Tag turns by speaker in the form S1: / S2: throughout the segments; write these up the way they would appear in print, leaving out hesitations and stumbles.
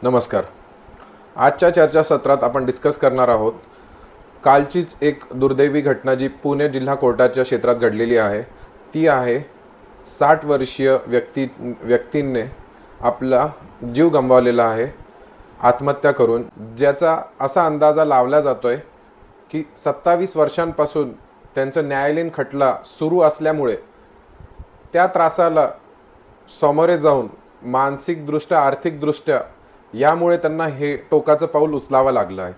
S1: नमस्कार. आजच्या चर्चासत्रात आपण डिस्कस करणार आहोत कालचीच एक दुर्दैवी घटना जी पुणे जिल्हा कोर्टाच्या क्षेत्रात घडलेली आहे. ती आहे 60 वर्षीय व्यक्तीने आपला जीव गमावलेला आहे आत्महत्या करून, ज्याचा असा अंदाजा लावला जातोय की 27 वर्षांपासून त्यांचा न्यायालयीन खटला सुरू असल्यामुळे त्या त्रासाला सामोरे जाऊन मानसिकदृष्ट्या आर्थिकदृष्ट्या यामुळे त्यांना हे टोकाचं पाऊल उचलावं लागलं आहे.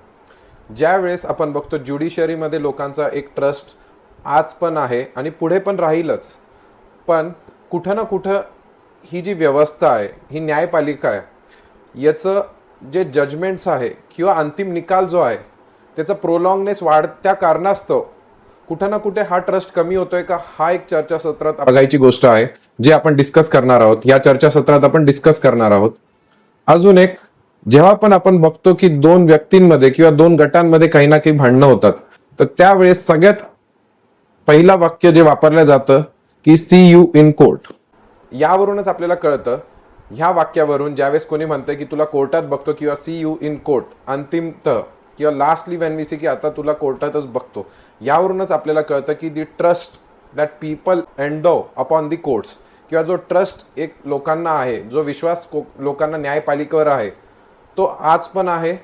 S1: ज्यावेळेस आपण बघतो ज्युडिशरीमध्ये लोकांचा एक ट्रस्ट आज पण आहे आणि पुढे पण राहीलच, पण कुठं ना कुठं ही जी व्यवस्था आहे, ही न्यायपालिका आहे, याचं जे जजमेंट्स आहे किंवा अंतिम निकाल जो आहे त्याचा प्रोलॉंगनेस वाढत्या कारणास्तव कुठं ना कुठे हा ट्रस्ट कमी होतोय का, हा एक चर्चासत्रात बघायची गोष्ट आहे जे आपण डिस्कस करणार आहोत. या चर्चासत्रात आपण डिस्कस करणार आहोत. अजून एक, जेव्हा पण आपण बघतो की दोन व्यक्तींमध्ये किंवा दोन गटांमध्ये काही ना काही भांडणं होतात, तर त्यावेळेस सगळ्यात पहिला वाक्य जे वापरलं जातं की सी यू इन कोर्ट. यावरूनच आपल्याला कळतं, ह्या वाक्यावरून ज्यावेळेस कोणी म्हणतं की तुला कोर्टात बघतो किंवा सी यू इन कोर्ट, अंतिमतः किंवा लास्टली व्हेन वी सी की आता तुला कोर्टातच बघतो, यावरूनच आपल्याला कळतं की the trust that people endow upon the courts, किंवा जो ट्रस्ट एक लोकांना आहे, जो विश्वास लोकांना न्यायपालिकेवर आहे, तो आज पण आहे.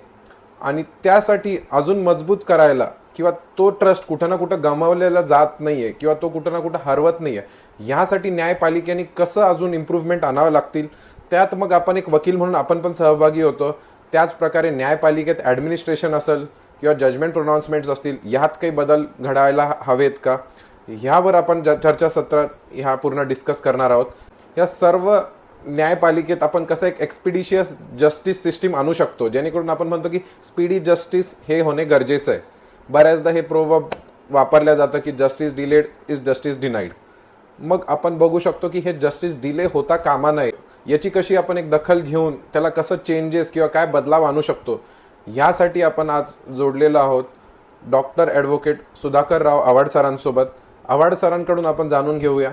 S1: आणि त्यासाठी अजून मजबूत करायला किंवा तो ट्रस्ट कुठं ना कुठं गमावलेला जात नाहीये किंवा तो कुठं ना कुठं हरवत नाहीये, ह्यासाठी न्यायपालिकेने कसं अजून इम्प्रूव्हमेंट आणावं लागतील, त्यात मग आपण एक वकील म्हणून आपण पण सहभागी होतो. त्याच प्रकारे न्यायपालिकेत ॲडमिनिस्ट्रेशन असेल किंवा जजमेंट प्रोनाउन्समेंट्स असतील, ह्यात काही बदल घडायला हवेत का, ह्यावर आपण चर्चासत्रात ह्या पूर्ण डिस्कस करणार आहोत. या सर्व न्यायपालिकेत आपण कसं एक एक्सपिडिशियस जस्टिस सिस्टीम आणू शकतो, जेणेकरून आपण म्हणतो की स्पीडी जस्टिस हे होणे गरजेचं आहे. बऱ्याचदा हे प्रोवर्ब वापरलं जातं की justice delayed is justice denied. मग आपण बघू शकतो की हे जस्टिस डिले होता कामा नये, याची कशी आपण एक दखल घेऊन त्याला कसं चेंजेस किंवा काय बदलाव आणू शकतो, ह्यासाठी आपण आज जोडलेलो आहोत डॉक्टर ॲडव्होकेट सुधाकरराव आव्हाड सरांसोबत. आव्हाड सरांकडून आपण जाणून घेऊया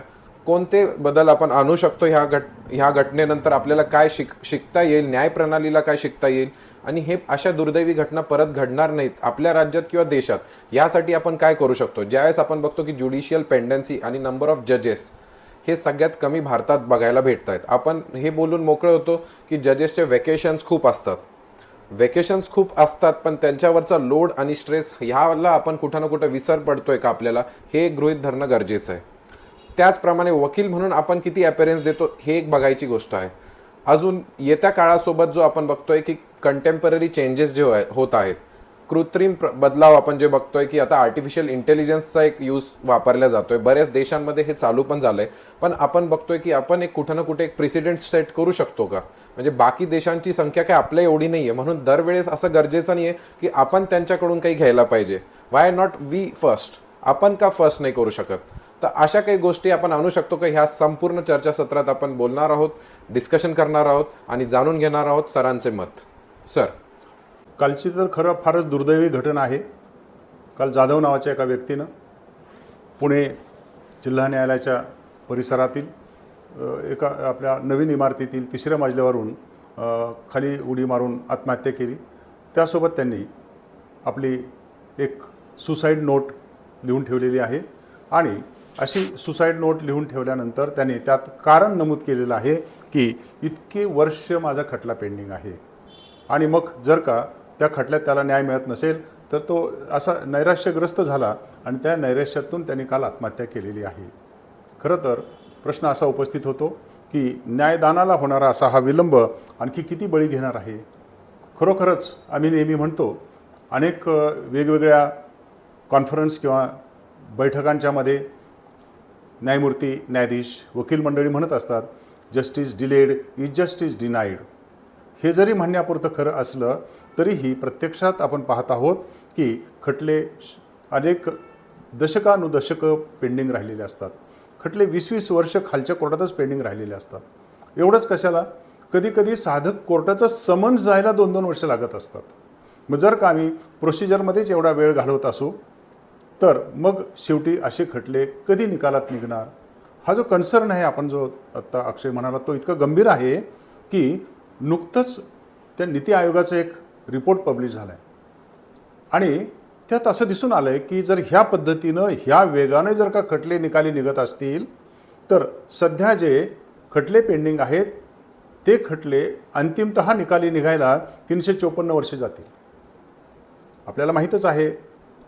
S1: कोणते बदल आपण आणू शकतो ह्या घटनेनंतर, आपल्याला काय शिकता येईल, न्यायप्रणालीला काय शिकता येईल, आणि हे अशा दुर्दैवी घटना परत घडणार नाहीत आपल्या राज्यात किंवा देशात, यासाठी आपण काय करू शकतो. ज्यावेळेस आपण बघतो की ज्युडिशियल पेंडन्सी आणि नंबर ऑफ जजेस हे सगळ्यात कमी भारतात बघायला भेटत आहेत. आपण हे बोलून मोकळे होतो की जजेसचे वेकेशन्स खूप असतात, पण त्यांच्यावरचा लोड आणि स्ट्रेस ह्याला आपण कुठं ना कुठं विसर पडतोय का आपल्याला, हे गृहीत धरणं गरजेचं आहे. त्याचप्रमाणे वकील म्हणून आपण किती अपीअरन्स देतो हे एक बघायची गोष्ट आहे. अजून येत्या काळासोबत जो आपण बघतोय की कंटेम्पररी चेंजेस जे होत आहेत, कृत्रिम बदलाव आपण जे बघतोय की आता आर्टिफिशियल इंटेलिजन्सचा एक यूज वापरला जातोय, बऱ्याच देशांमध्ये हे चालू पण झालंय, पण आपण बघतोय की आपण एक कुठं ना कुठे एक प्रेसिडेंट सेट करू शकतो का, म्हणजे बाकी देशांची संख्या काय आपल्या एवढी नाहीये, म्हणून दरवेळेस असं गरजेचं नाहीये की आपण त्यांच्याकडून काही घ्यायला पाहिजे. वाय नॉट वी फर्स्ट, आपण का फर्स्ट नाही करू शकत. तर अशा काही गोष्टी आपण आणू शकतो का, ह्या संपूर्ण चर्चासत्रात आपण बोलणार आहोत, डिस्कशन करणार आहोत आणि जाणून घेणार आहोत सरांचे मत. सर,
S2: कालची तर खरं फारच दुर्दैवी घटना आहे. काल जाधव नावाच्या एका व्यक्तीनं पुणे जिल्हा न्यायालयाच्या परिसरातील एका आपल्या नवीन इमारतीतील 3ऱ्या मजल्यावरून खाली उडी मारून आत्महत्या केली. त्यासोबत त्यांनी आपली एक सुसाईड नोट लिहून ठेवलेली आहे आणि अशी सुसाईड नोट लिहून ठेवल्यानंतर त्याने त्यात कारण नमूद केलेलं आहे की इतके वर्ष माझा खटला पेंडिंग आहे, आणि मग जर का त्या खटल्यात त्याला न्याय मिळत नसेल तर तो असा नैराश्यग्रस्त झाला आणि त्या नैराश्यातून त्यांनी काल आत्महत्या केलेली आहे. खरं तर प्रश्न असा उपस्थित होतो की न्यायदानाला होणारा असा हा विलंब आणखी किती बळी घेणार आहे. खरोखरच आम्ही नेहमी म्हणतो, अनेक वेगवेगळ्या कॉन्फरन्स किंवा बैठकांच्यामध्ये न्यायमूर्ती, न्यायाधीश, वकील मंडळी म्हणत असतात justice delayed is justice denied. हे जरी म्हणण्यापुरतं खरं असलं तरीही प्रत्यक्षात आपण पाहत आहोत की खटले अनेक दशकानुदशकं पेंडिंग राहिलेले असतात. खटले 20-20 वर्ष खालच्या कोर्टातच पेंडिंग राहिलेले असतात. एवढंच कशाला, कधीकधी साधक कोर्टाचं समन्स जायला 2-2 वर्ष लागत असतात. मग जर का आम्ही प्रोसिजरमध्येच एवढा वेळ घालवत असू तर मग शेवटी असे खटले कधी निकालात निघणार. हा जो कन्सर्न आहे, आपण जो आत्ता अक्षय म्हणाला, तो इतका गंभीर आहे की नुकतंच त्या नीती आयोगाचं एक रिपोर्ट पब्लिश झाला आहे आणि त्यात असं दिसून आलं आहे की जर ह्या पद्धतीनं ह्या वेगाने जर का खटले निकाली निघत असतील तर सध्या जे खटले पेंडिंग आहेत ते खटले अंतिमतः निकाली निघायला 354 वर्षे जातील. आपल्याला माहीतच आहे,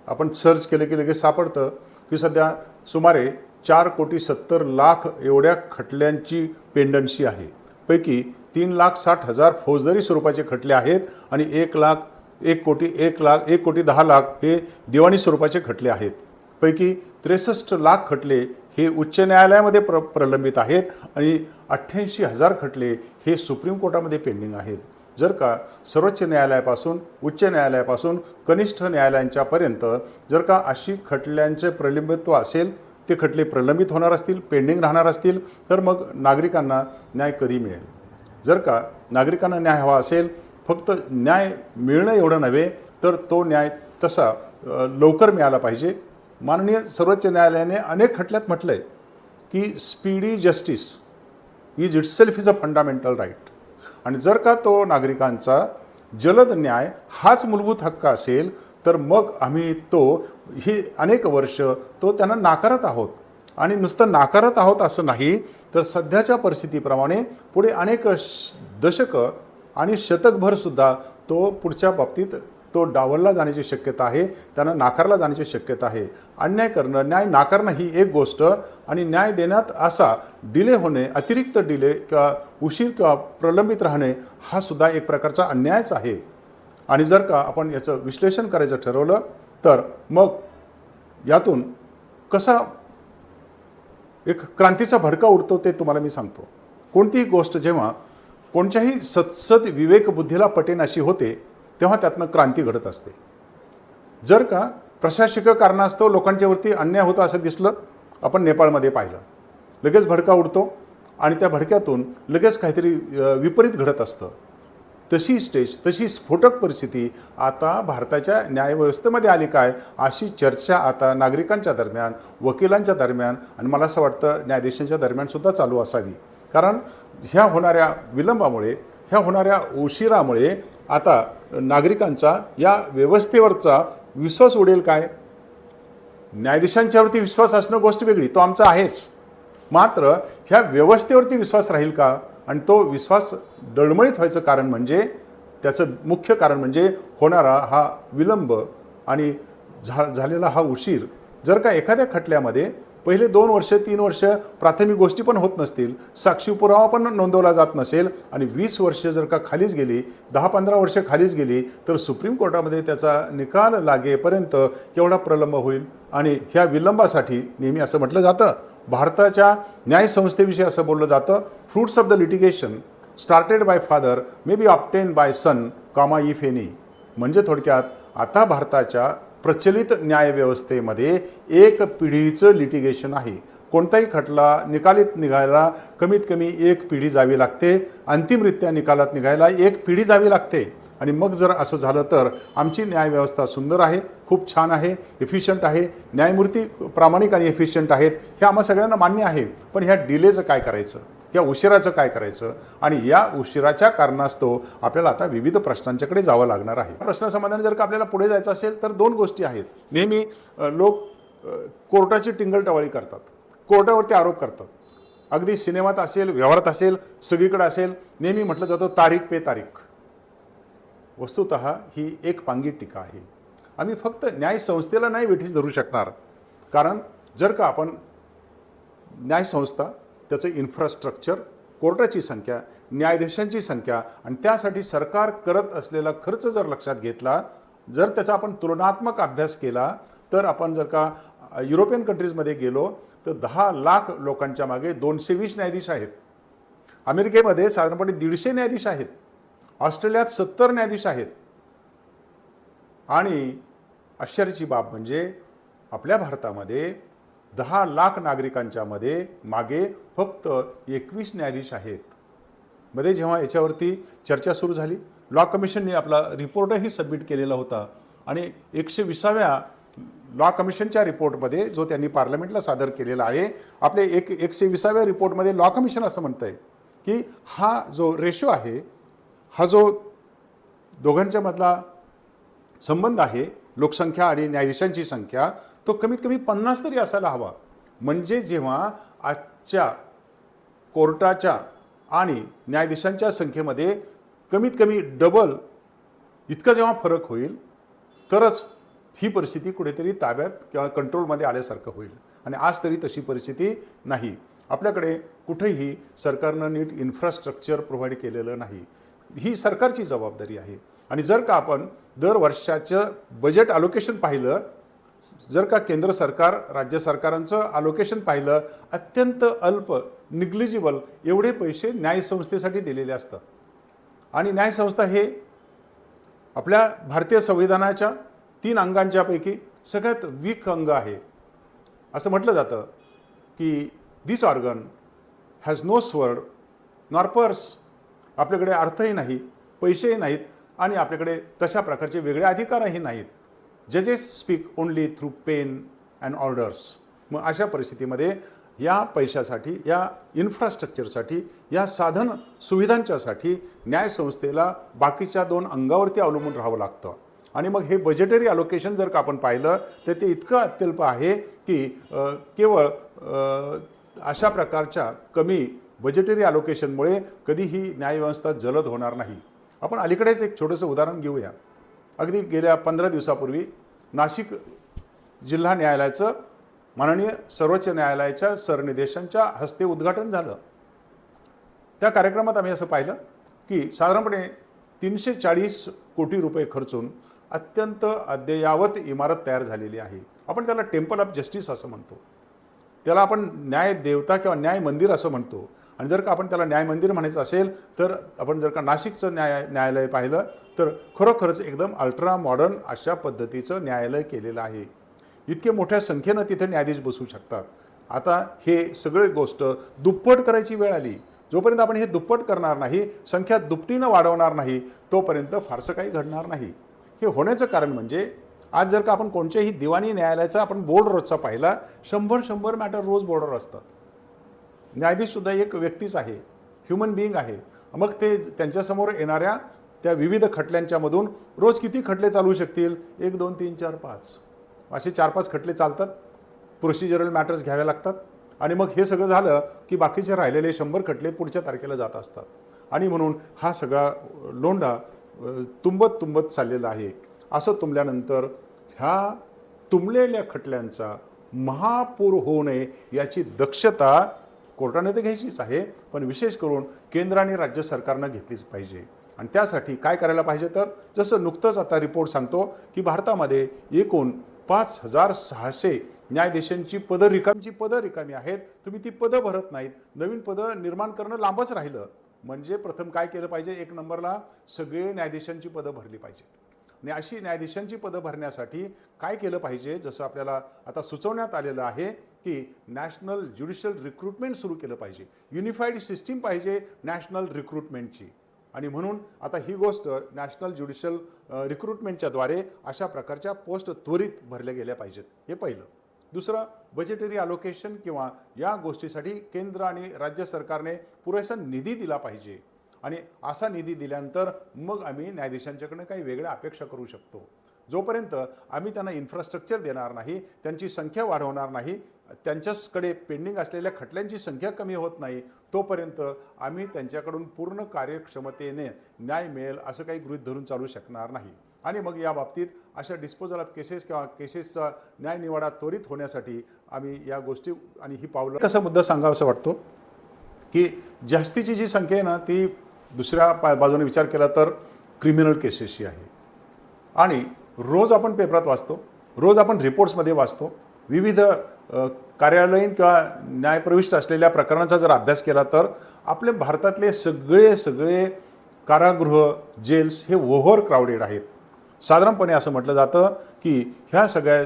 S2: आपण सर्च केलं की लगेच सापडतं की सध्या सुमारे 4,70,00,000 एवढ्या खटल्यांची पेंडन्सी आहे. पैकी 3,60,000 फौजदारी स्वरूपाचे खटले आहेत आणि 1,10,00,000 हे दिवाणी स्वरूपाचे खटले आहेत. पैकी 63,00,000 खटले हे उच्च न्यायालयामध्ये प्रलंबित आहेत आणि 88,000 खटले हे सुप्रीम कोर्टामध्ये पेंडिंग आहेत. जर का सर्वोच्च न्यायालयापासून उच्च न्यायालयापासून कनिष्ठ न्यायालयांच्यापर्यंत जर का अशी खटल्यांचे प्रलंबित्व असेल, ते खटले प्रलंबित होणार असतील, पेंडिंग राहणार असतील, तर मग नागरिकांना न्याय कधी मिळेल? जर का नागरिकांना न्याय हवा असेल, फक्त न्याय मिळणं एवढं नव्हे तर तो न्याय तसा लवकर मिळाला पाहिजे. माननीय सर्वोच्च न्यायालयाने अनेक खटल्यात म्हटलं आहे की speedy justice is itself is a fundamental right. आणि जर का तो नागरिकांचा जलद न्याय हाच मूलभूत हक्क असेल तर मग आम्ही ही अनेक वर्ष तो त्यांना नाकारत आहोत. आणि नुसतं नाकारत आहोत असं नाही, तर सध्याच्या परिस्थितीप्रमाणे पुढे अनेक दशकं आणि शतकभरसुद्धा तो पुढच्या बाबतीत तो डावलला जाण्याची शक्यता आहे, त्यांना नाकारला जाण्याची शक्यता आहे. अन्याय करणं, न्याय नाकारणं ही एक गोष्ट आणि न्याय देण्यात असा डिले होणे, अतिरिक्त डिले किंवा उशीर किंवा प्रलंबित राहणे हा सुद्धा एक प्रकारचा अन्यायच आहे. आणि जर का आपण याचं विश्लेषण करायचं ठरवलं तर मग यातून कसा एक क्रांतीचा भडका उडतो ते तुम्हाला मी सांगतो. कोणतीही गोष्ट जेव्हा कोणत्याही सत्सद विवेकबुद्धीला पटेन अशी होते तेव्हा त्यातनं क्रांती घडत असते. जर का प्रशासकीय कारणास्तव लोकांच्यावरती अन्याय होता असं दिसलं, आपण नेपाळमध्ये पाहिलं, लगेच भडका उडतो आणि त्या भडक्यातून लगेच काहीतरी विपरीत घडत असतं. तशी स्टेज, तशी स्फोटक परिस्थिती आता भारताच्या न्यायव्यवस्थेमध्ये आली काय, अशी चर्चा आता नागरिकांच्या दरम्यान, वकिलांच्या दरम्यान आणि मला असं वाटतं न्यायाधीशांच्या दरम्यानसुद्धा चालू असावी. कारण ह्या होणाऱ्या विलंबामुळे, ह्या होणाऱ्या उशिरामुळे आता नागरिकांचा या व्यवस्थेवरचा विश्वास उडेल काय? न्यायाधीशांच्यावरती विश्वास असणं गोष्ट वेगळी, तो आमचा आहेच, मात्र ह्या व्यवस्थेवरती विश्वास राहील का? आणि तो विश्वास डळमळीत व्हायचं कारण म्हणजे, त्याचं मुख्य कारण म्हणजे होणारा हा विलंब आणि झालेला हा उशीर. जर का एखाद्या खटल्यामध्ये पहिले 2 वर्ष 3 वर्ष प्राथमिक गोष्टी पण होत नसतील, साक्षी पुरावा पण नोंदवला जात नसेल आणि 20 वर्ष जर का खालीच गेली, 10-15 वर्ष खालीच गेली, तर सुप्रीम कोर्टामध्ये त्याचा निकाल लागेपर्यंत केवढा प्रलंब होईल. आणि ह्या विलंबासाठी नेहमी असं म्हटलं जातं, भारताच्या न्यायसंस्थेविषयी असं बोललं जातं, fruits of the litigation started by father may be obtain by son comma if any. म्हणजे थोडक्यात आता भारताच्या प्रचलित न्यायव्यवस्थेमध्ये एक पिढीचं लिटिगेशन आहे. कोणताही खटला निकालीत निघायला कमीत कमी 1 पिढी जावी लागते, अंतिमरित्या निकालात निघायला 1 पिढी जावी लागते. आणि मग जर असं झालं तर आमची न्यायव्यवस्था सुंदर आहे, खूप छान आहे, एफिशियंट आहे, न्यायमूर्ती प्रामाणिक आणि एफिशियंट आहेत, हे आम्हा सगळ्यांना मान्य आहे. पण ह्या डिलेचं काय करायचं, या उशिराचं काय करायचं? आणि या उशिराच्या कारणास्तव आपल्याला आता विविध प्रश्नांच्याकडे जावं लागणार आहे. प्रश्नसमाधान जर का आपल्याला पुढे जायचं असेल तर 2 गोष्टी आहेत. नेहमी लोक कोर्टाची टिंगलटवाळी करतात, कोर्टावरती आरोप करतात. अगदी सिनेमात असेल, व्यवहारात असेल, सगळीकडे असेल, नेहमी म्हटलं जातं तारीख पे तारीख. वस्तुतः ही एक पांगी टीका आहे. आम्ही फक्त न्यायसंस्थेला नाही वेठीस धरू शकणार, कारण जर का आपण न्यायसंस्था, त्याचं इन्फ्रास्ट्रक्चर, कोर्टाची संख्या, न्यायाधीशांची संख्या आणि त्यासाठी सरकार करत असलेला खर्च जर लक्षात घेतला, जर त्याचा आपण तुलनात्मक अभ्यास केला, तर आपण जर का युरोपियन कंट्रीजमध्ये गेलो तर 10 लाख लोकांच्या मागे 220 न्यायाधीश आहेत. अमेरिकेमध्ये साधारणपणे 150 न्यायाधीश आहेत. ऑस्ट्रेलियात 70 न्यायाधीश आहेत. आणि आश्चर्याची बाब म्हणजे आपल्या भारतामध्ये 10 लाख नागरिकांच्या मागे फक्त 21 न्यायाधीश आहेत. मध्ये जेव्हा याच्यावरती चर्चा सुरू झाली, लॉ कमिशनने आपला रिपोर्टही सबमिट केलेला होता आणि 120व्या लॉ कमिशनच्या रिपोर्टमध्ये, जो त्यांनी पार्लमेंटला सादर केलेला आहे, आपले 120व्या रिपोर्टमध्ये लॉ कमिशन असं म्हणतं आहे की हा जो रेशो आहे, हा जो दोघांच्या मधला संबंध आहे लोकसंख्या आणि न्यायाधीशांची संख्या, तो कमीत कमी 50 तरी असायला हवा. म्हणजे जेव्हा आजच्या कोर्टाच्या आणि न्यायाधीशांच्या संख्येमध्ये कमीत कमी डबल इतका जेव्हा फरक होईल तरच ही परिस्थिती कुठेतरी ताब्यात किंवा कंट्रोलमध्ये आल्यासारखं होईल. आणि आज तरी तशी परिस्थिती नाही. आपल्याकडे कुठेही सरकारनं नीट इन्फ्रास्ट्रक्चर प्रोव्हाइड केलेलं नाही. ही सरकारची जबाबदारी आहे. आणि जर का आपण दर वर्षाचं बजेट अलोकेशन पाहिलं, जर का केंद्र सरकार राज्य सरकारांचं अलोकेशन पाहिलं, अत्यंत अल्प निग्लिजिबल एवढे पैसे न्यायसंस्थेसाठी दिलेले असतात. आणि न्यायसंस्था हे आपल्या भारतीय संविधानाच्या 3 अंगांच्या पैकी सगळ्यात वीक अंग आहे. असं म्हटलं जातं की this organ has no sword nor purse. आपल्याकडे अर्थही नाही, पैसेही नाहीत आणि आपल्याकडे तशा प्रकारचे वेगळे अधिकारही नाहीत. जजेस speak only through pen and orders. मग अशा परिस्थितीमध्ये या पैशासाठी, या इन्फ्रास्ट्रक्चरसाठी, या साधन सुविधांच्यासाठी न्यायसंस्थेला बाकीच्या 2 अंगावरती अवलंबून राहावं लागतं. आणि मग हे बजेटरी अलोकेशन जर का आपण पाहिलं तर ते इतकं अत्यल्प आहे की केवळ अशा प्रकारच्या कमी बजेटरी अलोकेशनमुळे कधीही न्यायव्यवस्था जलद होणार नाही. आपण अलीकडेच एक छोटंसं उदाहरण घेऊया. अगदी गेल्या 15 दिवसापूर्वी नाशिक जिल्हा न्यायालयाचं माननीय सर्वोच्च न्यायालयाच्या सरनिदेशांच्या हस्ते उद्घाटन झालं. त्या कार्यक्रमात आम्ही असं पाहिलं की साधारणपणे 340 कोटी रुपये खर्चून अत्यंत अद्ययावत इमारत तयार झालेली आहे. आपण त्याला टेम्पल ऑफ जस्टिस असं म्हणतो, त्याला आपण न्याय देवता किंवा न्याय मंदिर असं म्हणतो. आणि जर का आपण त्याला न्याय मंदिर म्हणायचं असेल तर आपण जर का नाशिकचं न्यायालय पाहिलं तर खरोखरच एकदम अल्ट्रा मॉडर्न अशा पद्धतीचं न्यायालय केलेलं आहे. इतके मोठ्या संख्येनं तिथे न्यायाधीश बसू शकतात. आता हे सगळे गोष्ट दुप्पट करायची वेळ आली. जोपर्यंत आपण हे दुप्पट करणार नाही, संख्या दुपटीनं वाढवणार नाही, तोपर्यंत फारसं काही घडणार नाही. हे होण्याचं कारण म्हणजे आज जर का आपण कोणत्याही दिवाणी न्यायालयाचा आपण बोर्ड रोजचा पाहिला, 100 मॅटर रोज बोर्डवर असतात. न्यायाधीशसुद्धा एक व्यक्तीच आहे, ह्युमन बिईंग आहे. मग ते त्यांच्यासमोर येणाऱ्या त्या विविध खटल्यांच्यामधून रोज किती खटले चालू शकतील? 1, 2, 3, 4, 5 असे 4-5 खटले चालतात. प्रोसिजरल मॅटर्स घ्यावे लागतात. आणि मग हे सगळं झालं की बाकीचे राहिलेले 100 खटले पुढच्या तारखेला जात असतात. आणि म्हणून हा सगळा लोंढा तुंबत चाललेला आहे. असं तुंबल्यानंतर ह्या तुंबलेल्या खटल्यांचा महापूर होऊ नये याची दक्षता कोर्टाने तर घ्यायचीच आहे, पण विशेष करून केंद्र आणि राज्य सरकारनं घेतलीच पाहिजे. आणि त्यासाठी काय करायला पाहिजे तर जसं नुकतंच आता रिपोर्ट सांगतो की भारतामध्ये एकूण 5,600 न्यायाधीशांची पदं रिकामी आहेत. तुम्ही ती पदं भरत नाहीत. नवीन पदं निर्माण करणं लांबच राहिलं. म्हणजे प्रथम काय केलं पाहिजे? 1 नंबरला सगळे न्यायाधीशांची पदं भरली पाहिजेत. आणि अशी न्यायाधीशांची पदं भरण्यासाठी काय केलं पाहिजे? जसं आपल्याला आता सुचवण्यात आलेलं आहे की नॅशनल ज्युडिशियल रिक्रुटमेंट सुरू केलं पाहिजे. युनिफाईड सिस्टीम पाहिजे नॅशनल रिक्रुटमेंटची. आणि म्हणून आता ही गोष्ट नॅशनल ज्युडिशियल रिक्रुटमेंटच्याद्वारे अशा प्रकारच्या पोस्ट त्वरित भरल्या गेल्या पाहिजेत. हे पहिलं. दुसरं, बजेटरी अलोकेशन किंवा या गोष्टीसाठी केंद्र आणि राज्य सरकारने पुरेसा निधी दिला पाहिजे. आणि असा निधी दिल्यानंतर मग आम्ही न्यायाधीशांच्याकडनं काही वेगळ्या अपेक्षा करू शकतो. जोपर्यंत आम्ही त्यांना इन्फ्रास्ट्रक्चर देणार नाही, त्यांची संख्या वाढवणार नाही, त्यांच्याकडे पेंडिंग असलेल्या खटल्यांची संख्या कमी होत नाही, तोपर्यंत आम्ही त्यांच्याकडून पूर्ण कार्यक्षमतेने न्याय मिळेल असं काही गृहीत धरून चालू शकणार नाही. आणि मग या बाबतीत अशा डिस्पोजल ऑफ केसेस किंवा केसेसचा न्याय निवाडा त्वरित होण्यासाठी आम्ही या गोष्टी आणि ही पावलं कसा मुद्दा सांगावासा वाटतो की जास्तीची जी संख्या आहे ना ती दुसऱ्या बाजूने विचार केला तर क्रिमिनल केसेसची आहे. आणि रोज आपण पेपरात वाचतो, रोज आपण रिपोर्ट्समध्ये वाचतो, विविध कार्यालयीन किंवा न्यायप्रविष्ट असलेल्या प्रकरणाचा जर अभ्यास केला तर आपल्या भारतातले सगळे कारागृह, जेल्स हे ओव्हर क्राऊडेड आहेत. साधारणपणे असं म्हटलं जातं की ह्या सगळ्या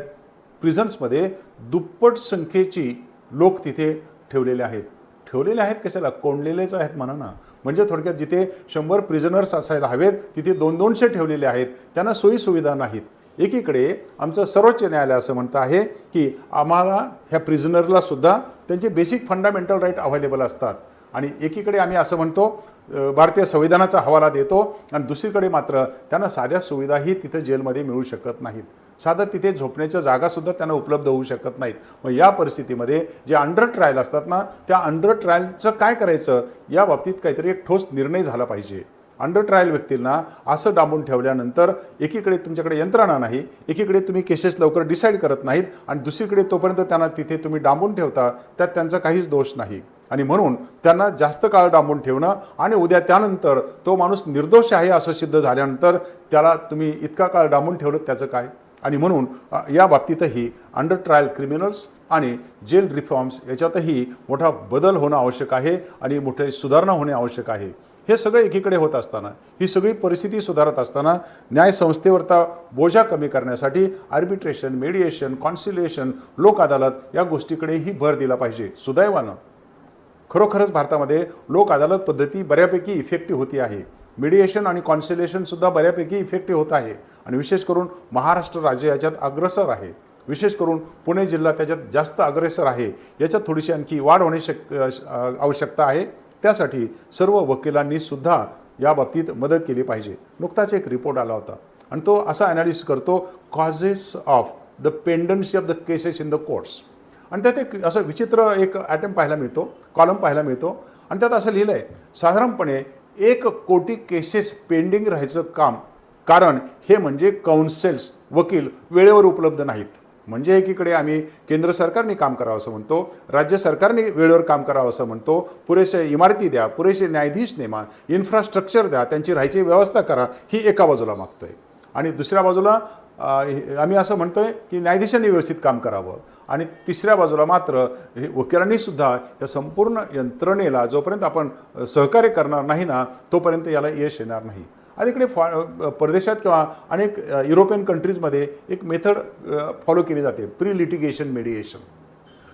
S2: प्रिझन्समध्ये दुप्पट संख्येची लोक तिथे ठेवलेले आहेत. ठेवलेले आहेत कशाला? कोंडलेलेच आहेत म्हणा ना. म्हणजे थोडक्यात जिथे 100 प्रिझनर्स असायला हवेत तिथे 200 ठेवलेले आहेत. त्यांना सोयीसुविधा नाहीत. एकीकडे आमचं सर्वोच्च न्यायालय असं म्हणतं आहे की आम्हाला ह्या प्रिझनरला सुद्धा त्यांचे बेसिक फंडामेंटल राईट अवेलेबल असतात. आणि एकीकडे आम्ही असं म्हणतो भारतीय संविधानाचा हवाला देतो आणि दुसरीकडे मात्र त्यांना साध्या सुविधाही तिथे जेलमध्ये मिळू शकत नाहीत. साधं तिथे झोपण्याच्या जागासुद्धा त्यांना उपलब्ध होऊ शकत नाहीत. मग या परिस्थितीमध्ये जे अंडर ट्रायल असतात ना, त्या अंडर ट्रायलचं काय करायचं या बाबतीत काहीतरी एक ठोस निर्णय झाला पाहिजे. अंडर ट्रायल व्यक्तींना असं डांबून ठेवल्यानंतर एकीकडे तुमच्याकडे यंत्रणा नाही, एकीकडे तुम्ही केसेस लवकर डिसाईड करत नाहीत आणि दुसरीकडे तोपर्यंत त्यांना तिथे तुम्ही डांबून ठेवता, त्यात त्यांचा काहीच दोष नाही. आणि म्हणून त्यांना जास्त काळ डांबून ठेवणं आणि उद्या त्यानंतर तो माणूस निर्दोष आहे असं सिद्ध झाल्यानंतर त्याला तुम्ही इतका काळ डांबून ठेवलं त्याचं काय. आणि म्हणून या बाबतीतही अंडर ट्रायल क्रिमिनल्स आणि जेल रिफॉर्म्स याच्यातही मोठा बदल होणं आवश्यक आहे आणि मोठे सुधारणा होणे आवश्यक आहे. हे सगळं एकीकडे होत असताना, ही सगळी परिस्थिती सुधारत असताना न्यायसंस्थेवरचा बोजा कमी करण्यासाठी आर्बिट्रेशन, मेडिएशन, कॉन्सिलिएशन, लोक अदालत या गोष्टीकडेही भर दिला पाहिजे. सुदैवानं खरोखरच भारतामध्ये लोक अदालत पद्धती बऱ्यापैकी इफेक्टिव्ह होती आहे. मिडिएशन आणि कॉन्सिलेशनसुद्धा बऱ्यापैकी इफेक्टिव्ह होत आहे आणि विशेष करून महाराष्ट्र राज्य याच्यात अग्रेसर आहे. विशेष करून पुणे जिल्हा त्याच्यात जास्त अग्रेसर आहे. याच्यात थोडीशी आणखी वाढ होणे आवश्यकता आहे. त्यासाठी सर्व वकिलांनी सुद्धा या बाबतीत मदत केली पाहिजे. नुकताच एक रिपोर्ट आला होता आणि तो असा ॲनालिसिस करतो causes of the pendency of the cases in the courts. आणि त्यात एक असं विचित्र एक ॲटम पाहायला मिळतो, कॉलम पाहायला मिळतो आणि त्यात असं लिहिलं आहे साधारणपणे 1 कोटी केसेस पेंडिंग राहायचं काम, कारण हे म्हणजे काउन्सिल्स, वकील वेळेवर उपलब्ध नाहीत. म्हणजे एकीकडे आम्ही केंद्र सरकारने काम करावं असं म्हणतो, राज्य सरकारने वेळेवर काम करावं असं म्हणतो, पुरेसे इमारती द्या, पुरेसे न्यायाधीश नेमा, इन्फ्रास्ट्रक्चर द्या, त्यांची राहायची व्यवस्था करा, ही एका बाजूला मागतोय. आणि दुसऱ्या बाजूला आम्ही असं म्हणतोय की न्यायाधीशांनी व्यवस्थित काम करावं. आणि तिसऱ्या बाजूला मात्र हे वकिलांनी सुद्धा या संपूर्ण यंत्रणेला जोपर्यंत आपण सहकार्य करणार नाही ना, तोपर्यंत याला यश येणार नाही. आणि इकडे परदेशात किंवा अनेक युरोपियन कंट्रीजमध्ये एक मेथड फॉलो केली जाते, प्री लिटिगेशन मेडिएशन.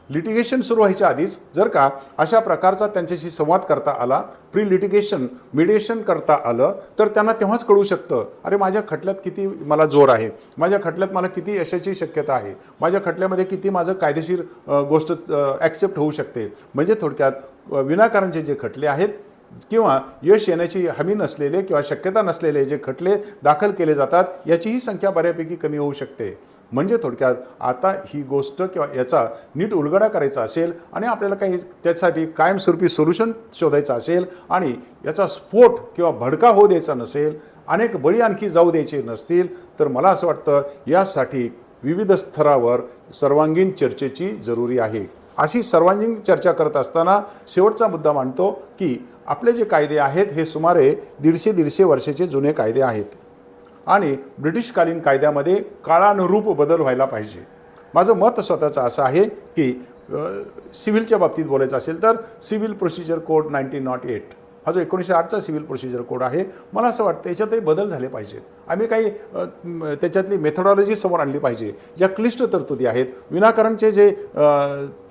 S2: लिटिगेशन सुरू व्हायच्या आधीच जर का अशा प्रकारचा त्यांच्याशी संवाद करता आला, प्री लिटिगेशन मिडिएशन करता आलं, तर त्यांना तेव्हाच कळू शकतं अरे माझ्या खटल्यात किती मला जोर आहे, माझ्या खटल्यात मला किती यशाची शक्यता आहे, माझ्या खटल्यामध्ये किती माझं कायदेशीर गोष्ट ॲक्सेप्ट होऊ शकते. म्हणजे थोडक्यात विनाकारणचे जे खटले आहेत किंवा यश येण्याची हमी नसलेले किंवा शक्यता नसलेले जे खटले दाखल केले जातात याचीही संख्या बऱ्यापैकी कमी होऊ शकते. म्हणजे थोडक्यात आता ही गोष्ट किंवा याचा नीट उलगडा करायचा असेल आणि आपल्याला काही त्यासाठी कायमस्वरूपी सोल्युशन शोधायचं असेल आणि याचा स्फोट किंवा भडका होऊ द्यायचा नसेल, अनेक बळी आणखी जाऊ द्यायचे नसतील, तर मला असं वाटतं यासाठी विविध स्तरावर सर्वांगीण चर्चेची जरुरी आहे. अशी सर्वांगीण चर्चा करत असताना शेवटचा मुद्दा मांडतो की आपले जे कायदे आहेत हे सुमारे 150 वर्षाचे जुने कायदे आहेत आणि ब्रिटिशकालीन कायद्यामध्ये काळानुरूप बदल व्हायला पाहिजे. माझं मत स्वतःचं असं आहे की सिव्हिलच्या बाबतीत बोलायचं असेल तर सिव्हिल प्रोसिजर कोड 1908 हा जो 1908चा सिव्हिल प्रोसिजर कोड आहे, मला असं वाटतं याच्यातही बदल झाले पाहिजेत. आम्ही काही त्याच्यातली मेथडॉलॉजी समोर आणली पाहिजे. ज्या क्लिष्ट तरतुदी आहेत, विनाकारणचे जे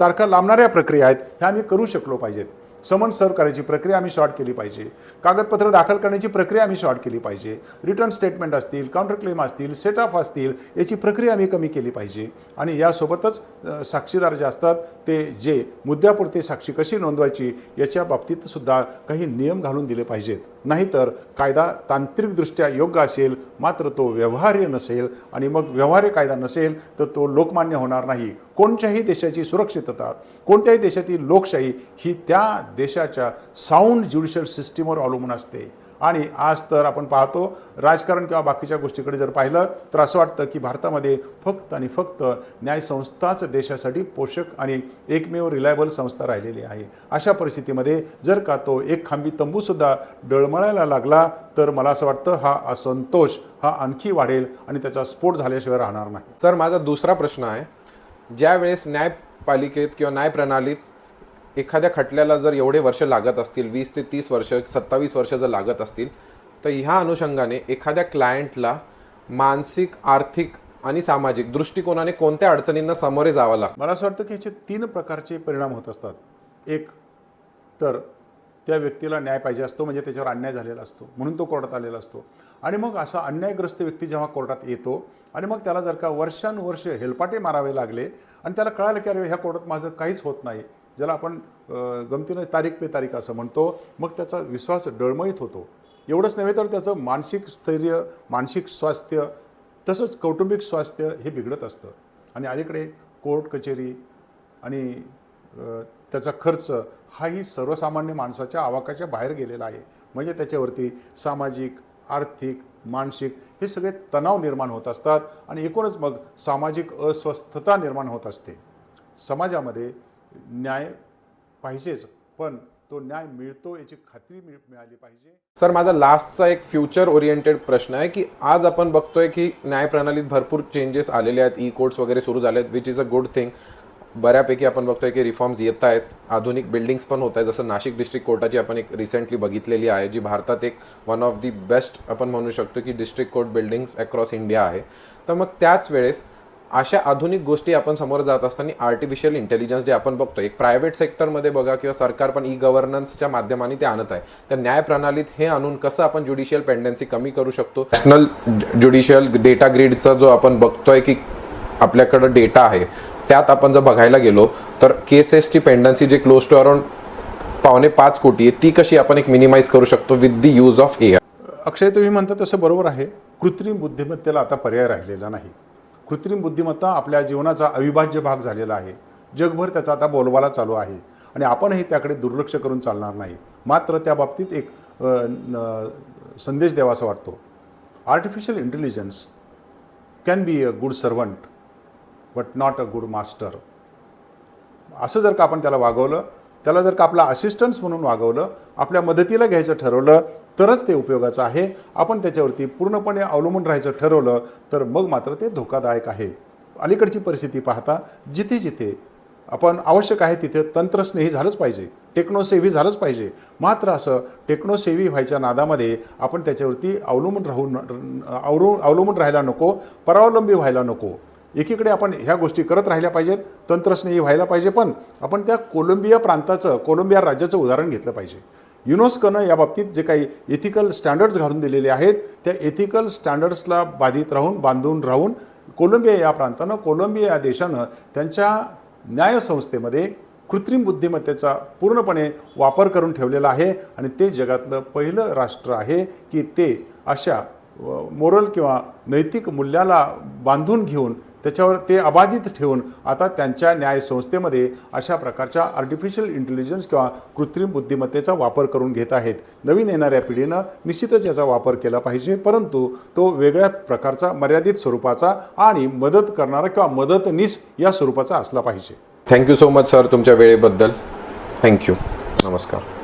S2: तारखा लांबणाऱ्या प्रक्रिया आहेत ह्या आम्ही करू शकलो पाहिजेत. समन सर्व करायची प्रक्रिया आम्ही शॉर्ट केली पाहिजे, कागदपत्र दाखल करण्याची प्रक्रिया आम्ही शॉर्ट केली पाहिजे, रिटर्न स्टेटमेंट असतील, काउंटर क्लेम असतील, सेट ऑफ असतील, याची प्रक्रिया आम्ही कमी केली पाहिजे. आणि यासोबतच साक्षीदार जे असतात ते जे मुद्द्यापुरते साक्षी कशी नोंदवायची याच्या बाबतीत सुद्धा काही नियम घालून दिले पाहिजेत. नाहीतर कायदा तांत्रिकदृष्ट्या योग्य असेल मात्र तो व्यवहार्य नसेल आणि मग व्यवहार्य कायदा नसेल तर तो लोकमान्य होणार नाही. कोणत्याही देशाची सुरक्षितता, कोणत्याही देशातील लोकशाही ही त्या देशाच्या साऊंड ज्युडिशियल सिस्टीमवर अवलंबून असते. आणि आज तर आपण पाहतो राजकारण किंवा बाकीच्या गोष्टीकडे जर पाहिलं तर असं वाटतं की भारतामध्ये फक्त आणि फक्त न्यायसंस्थाच देशासाठी पोषक आणि एकमेव रिलायबल संस्था राहिलेली आहे. अशा परिस्थितीमध्ये जर का तो एक खांबी तंबूसुद्धा डळमळायला लागला तर मला असं वाटतं हा असंतोष हा आणखी वाढेल आणि त्याचा स्फोट झाल्याशिवाय राहणार नाही.
S1: सर, माझा दुसरा प्रश्न आहे, ज्या वेळेस न्यायपालिकेत किंवा न्यायप्रणालीत एखाद्या खटल्याला जर एवढे वर्ष लागत असतील, 20 ते 30 वर्ष, 27 वर्ष जर लागत असतील, तर ह्या अनुषंगाने एखाद्या क्लायंटला मानसिक, आर्थिक आणि सामाजिक दृष्टिकोनाने कोणत्या अडचणींना सामोरे जावं लागतं?
S2: मला असं वाटतं की याचे 3 प्रकारचे परिणाम होत असतात. एक तर त्या व्यक्तीला न्याय पाहिजे असतो, म्हणजे त्याच्यावर अन्याय झालेला असतो म्हणून तो कोर्टात आलेला असतो. आणि मग असा अन्यायग्रस्त व्यक्ती जेव्हा कोर्टात येतो आणि मग त्याला जर का वर्षानुवर्ष हेलपाटे मारावे लागले आणि त्याला कळालं की अरे ह्या कोर्टात माझं काहीच होत नाही, ज्याला आपण गमतीनं तारीख पे तारीख असं म्हणतो, मग त्याचा विश्वास डळमळीत होतो. एवढंच नव्हे तर त्याचं मानसिक स्थैर्य, मानसिक स्वास्थ्य तसंच कौटुंबिक स्वास्थ्य हे बिघडत असतं. आणि अलीकडे कोर्ट कचेरी आणि त्याचा खर्च हाही सर्वसामान्य माणसाच्या आवाक्याच्या बाहेर गेलेला आहे. म्हणजे त्याच्यावरती सामाजिक, आर्थिक, मानसिक हे सगळे तणाव निर्माण होत असतात आणि एकूणच मग सामाजिक अस्वस्थता निर्माण होत असते. समाजामध्ये न्याय पाहिजेच, पण तो न्याय मिळतो याची खात्री मिळाली पाहिजे.
S1: सर, माझा लास्टचा एक फ्युचर ओरिएंटेड प्रश्न आहे की आज आपण बघतोय की न्याय प्रणालीत भरपूर चेंजेस आलेले आहेत, ई कोर्ट्स वगैरे सुरू झाले आहेत, which is a good thing. बऱ्यापैकी आपण बघतोय की रिफॉर्म्स येत आहेत, आधुनिक बिल्डिंग्स पण होत आहेत. जसं नाशिक डिस्ट्रिक्ट कोर्टाची आपण एक रिसेंटली बघितलेली आहे, जी भारतात एक वन ऑफ दी बेस्ट आपण म्हणू शकतो की district court buildings across India आहे. तर मग त्याच वेळेस अशा आधुनिक गोष्टी आपण समोर जात असताना आर्टिफिशियल इंटेलिजन्स जे आपण बघतो, एक प्रायव्हेट सेक्टरमध्ये बघा किंवा सरकार पण ई गव्हर्नन्सच्या माध्यमाने ते आणत आहे. तर न्याय प्रणालीत हे आणून कसं आपण ज्युडिशियल पेंडन्सी कमी करू शकतो. नॅशनल ज्युडिशियल डेटा ग्रीडचा जो आपण बघतोय की आपल्याकडं डेटा आहे, त्यात आपण जर बघायला गेलो तर केसेसची पेंडन्सी जे क्लोज टू अराउंड 5.25 कोटी आहे, ती कशी आपण एक मिनिमाइज करू शकतो with the use of AI.
S2: अक्षय, तुम्ही म्हणता तसं बरोबर आहे. कृत्रिम बुद्धिमत्तेला आता पर्याय राहिलेला नाही. कृत्रिम बुद्धिमत्ता आपल्या जीवनाचा अविभाज्य भाग झालेला आहे. जगभर त्याचा आता बोलबाला चालू आहे आणि आपणही त्याकडे दुर्लक्ष करून चालणार नाही. मात्र त्या बाबतीत एक संदेश द्यावासा वाटतो. Artificial intelligence can be a good servant but not a good master. असं जर का आपण त्याला वागवलं, त्याला जर का आपला असिस्टन्स म्हणून वागवलं, आपल्या मदतीला घ्यायचं ठरवलं, तरच ते उपयोगाचं आहे. आपण त्याच्यावरती पूर्णपणे अवलंबून राहायचं ठरवलं तर मग मात्र ते धोकादायक आहे. अलीकडची परिस्थिती पाहता जिथे जिथे आपण आवश्यक आहे तिथे तंत्रस्नेही झालंच पाहिजे, टेक्नोसेव्ही झालंच पाहिजे. मात्र असं टेक्नोसेव्ही व्हायच्या नादामध्ये आपण त्याच्यावरती अवलंबून राहायला नको, परावलंबी व्हायला नको. एकीकडे आपण ह्या गोष्टी करत राहिल्या पाहिजेत, तंत्रस्नेही व्हायला पाहिजे, पण आपण त्या कोलंबिया राज्याचं उदाहरण घेतलं पाहिजे. युनेस्कोनं या बाबतीत जे काही एथिकल स्टँडर्ड्स घालून दिलेले आहेत, त्या एथिकल स्टँडर्ड्सला बांधून राहून कोलंबिया या प्रांतानं, कोलंबिया या देशानं त्यांच्या न्यायसंस्थेमध्ये कृत्रिम बुद्धिमत्तेचा पूर्णपणे वापर करून ठेवलेला आहे. आणि ते जगातलं पहिलं राष्ट्र आहे की ते अशा मोरल किंवा नैतिक मूल्याला बांधून घेऊन त्याच्यावर ते अबाधित ठेवून आता त्यांच्या न्यायसंस्थेमध्ये अशा प्रकारच्या आर्टिफिशियल इंटेलिजन्स किंवा कृत्रिम बुद्धिमत्तेचा वापर करून घेत आहेत. नवीन येणाऱ्या पिढीनं निश्चितच याचा वापर केला पाहिजे, परंतु तो वेगळ्या प्रकारचा, मर्यादित स्वरूपाचा आणि मदत करणारा किंवा मदतनीस या स्वरूपाचा असला पाहिजे.
S1: थँक्यू सो मच सर तुमच्या वेळेबद्दल. थँक्यू. नमस्कार.